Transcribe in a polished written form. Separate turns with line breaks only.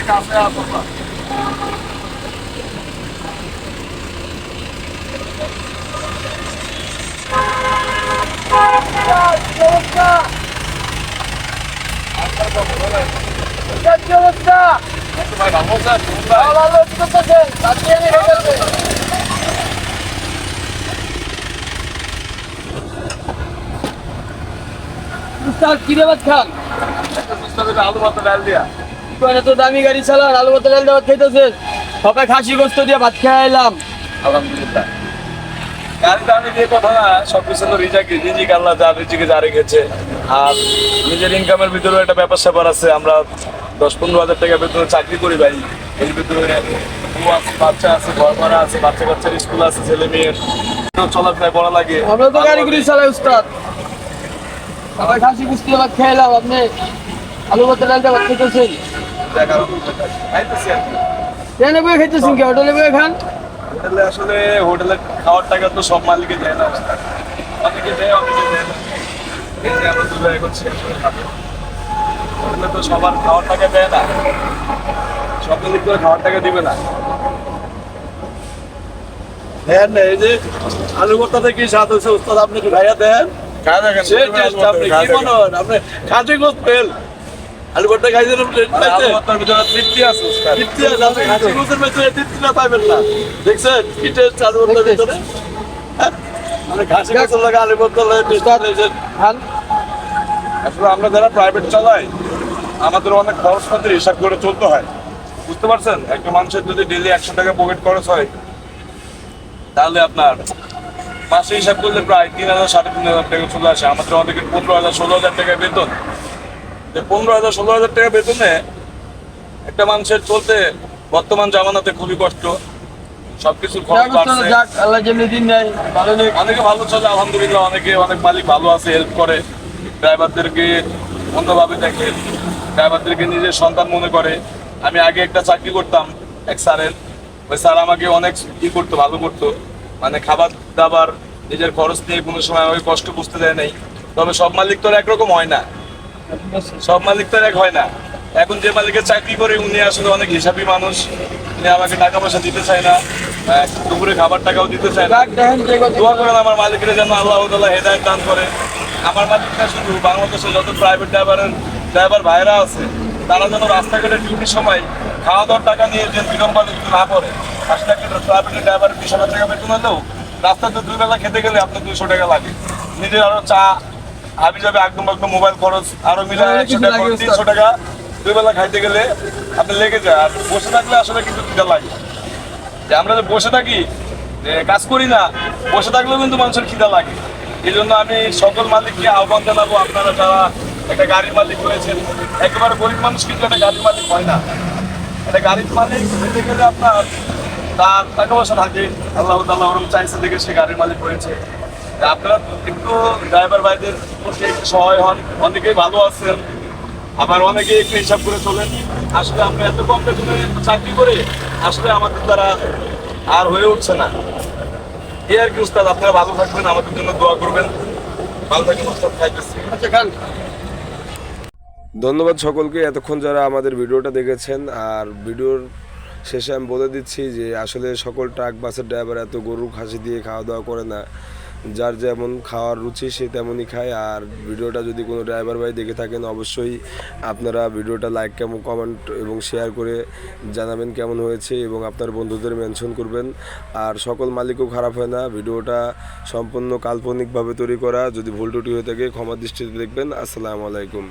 কাছে আসো না। ভাই ভালো
কিরে বাদ খান
আলু ভাত ডাল দিয়া
এত দামি গাড়ি চালান, আলু ভাত ডাল ভাত খাইতেছে। সবাই খাসি গোস্ত দিয়ে ভাত খেয়ে এলাম।
আলহামদুলিল্লাহ। গাড়ি দামি দিয়ে কথা না, সবকিছু তো রিজিক আল্লাহ যার রিজিকে যার রেখেছে। আর নিজের ইনকামের ভিতরে একটা ব্যাপার স্যাপার আছে। আমরা 10-15 হাজার টাকা বেতনে চাকরি করি ভাই। এর ভিতরে বউ আছে, বাচ্চা আছে, ঘর ভাড়া আছে, বাচ্চার স্কুল আছে, ছেলে মেয়ের চলাফেরা করা লাগে।
আমরা তো গাড়ি গুড়ি চালাই উস্তাদ। সবাই খাসি গোস্ত দিয়ে ভাত খেয়ে এলাম, আপনি আলু ভাত ডাল দিয়ে ভাত খাইতেছেন।
খাইতেছি আর কি।
ট্রেনে বয়ে খাইতেছেন কি হোটেলে বয়ে খান?
হোটেলে আসলে হোটেলে খাওয়ার টাকা তো সব মালিকে দেয় না। অনেকে দেয়, অনেকে দেয় না। এই যে আমরা দুলাই করছি আসলে খাবো। হোটেলে তো সবার খাওয়ার টাকা দেয় না, সব মালিক করে খাওয়ার টাকা দিবে না। দেন না, এই যে আলু ভর্তাতে কি স্বাদ হয়েছে উস্তাদ, আপনি একটু ভাইয়া দেন। সেই taste আপনি কি মনে হয়? আপনি খাসি গোস্ত পেল, আলু ভর্তা খাইছেন, আলু ভর্তার ভিতরে তৃপ্তি আছে উস্তাদ। তৃপ্তি আছে, আপনি খাসি গোস্তের ভিতরে তৃপ্তিটা পাবেন না। দেখছেন কি টেস্ট আলু ভর্তার ভিতরে? হ্যাঁ? মানে খাসি গোস্তের লাগে আলু ভর্তার লাগে টেস্ট পেয়েছেন।
খান।
আসলে আমরা যারা প্রাইভেট চালাই, আমাদের অনেক খরচপাতির হিসাব করে চলতে হয়, বুঝতে পারছেন? একটা মানুষের যদি ডেলি 100 টাকা পকেট খরচ হয়, তাহলে আপনার মাসে হিসাব করলে প্রায় 3,000-3,500 টাকা চলে আসে। আমাদের অনেকের 15,000-16,000 টাকা বেতন। 15,000-16,000 টাকা বেতনে একটা মানুষের চলতে বর্তমান জামানাতে খুবই কষ্ট। সবকিছুর খরচ বাড়ছে।
যাক, আল্লাহ যেমনি দিন নেয় ভালো নেই।
অনেকে ভালো চলে আলহামদুলিল্লাহ, অনেক মালিক ভালো আছে, হেল্প করে, ড্রাইভারদেরকে অন্যভাবে দেখে, ড্রাইভারদেরকে নিজের সন্তান মনে করে। আমি আগে একটা চাকরি করতাম এক স্যারের, ওই স্যার আমাকে অনেক করতো, ভালো করতো, মানে খাবার দাবার নিজের খরচ নিয়ে কোনো সময় ওই কষ্ট বুঝতে দেয় নাই। তবে সব মালিক তো আর একরকম হয় না, সব মালিক তো আর এক হয় না। এখন যে মালিকের চাকরি করে উনি আসলে অনেক হিসাবী মানুষ, উনি আমাকে টাকা পয়সা দিতে চায় না, দুপুরে খাবার টাকাও দিতে চায় না। দোয়া করেন আমার মালিকের যেন আল্লাহ তাআলা হেদায়েত দান করে। আমার মালিকটা শুধু বাংলাদেশে যত প্রাইভেট ড্রাইভার ভাইরা আছে, তারা যেন রাস্তাঘাটে ডিউটির সময় খাওয়া দাওয়ার টাকা নিয়ে যে বিড়ম্বনে না পড়ে। আসলে একটা প্রাইভেট ড্রাইভারের 20,000 টাকা বেতন হলেও রাস্তাতে 2 বেলা খেতে গেলে আপনার 200 টাকা লাগে। নিজের আরো চা হাবি যাবে, একদম মোবাইল খরচ আরো মিলে 100 টাকা 300 টাকা 2 বেলা খাইতে গেলে আপনি লেগে যায়। আর বসে থাকলে আসলে কিন্তু খিদা লাগে। যে আমরা যে বসে থাকি, যে কাজ করি না, বসে থাকলেও কিন্তু মানুষের খিদা লাগে। এই জন্য আমি সকল মালিককে আহ্বান জানাবো, আপনারা যারা একটা গাড়ির মালিক হয়েছেন, একেবারে গরিব মানুষ কিন্তু একটা গাড়ির মালিক হয় না। একটা গাড়ির মালিক হতে গেলে আপনার তার টাকা পয়সা থাকে, আল্লাহ তাআলা ওরকম চাইছে দেখে সে গাড়ির মালিক হয়েছে। আপনারা একটু ড্রাইভার ভাইদের প্রতি একটু সহায় হন। অনেকেই ভালো আছেন, আবার অনেকে একটু হিসাব করে চলেন। আসলে আমরা এত কম বেতনে চাকরি করে আসলে আমাদের দ্বারা আর হয়ে উঠছে না। এই আর কি উস্তাদ, আপনারা ভালো থাকবেন, আমাদের জন্য দোয়া করবেন। ভালো থাকবেন উস্তাদ, খাইতেছি।
আচ্ছা খান।
ধন্যবাদ সকলকে এতক্ষণ যারা আমাদের ভিডিওটা দেখেছেন। আর ভিডিওর শেষে আমি বলে দিচ্ছি যে আসলে সকল ট্রাক বাসের ড্রাইভার এত গরু খাসি দিয়ে খাওয়া দাওয়া করে না। যার যেমন খাওয়ার রুচি সে তেমনই খায়। আর ভিডিওটা যদি কোনো ড্রাইভার ভাই দেখে থাকেন, অবশ্যই আপনারা ভিডিওটা লাইক, কমেন্ট এবং শেয়ার করে জানাবেন কেমন হয়েছে, এবং আপনার বন্ধুদের মেনশন করবেন। আর সকল মালিকও খারাপ হয় না, ভিডিওটা সম্পূর্ণ কাল্পনিকভাবে তৈরি করা। যদি ভুল ত্রুটি হয়ে থাকে ক্ষমা দৃষ্টিতে দেখবেন। আসসালামু আলাইকুম।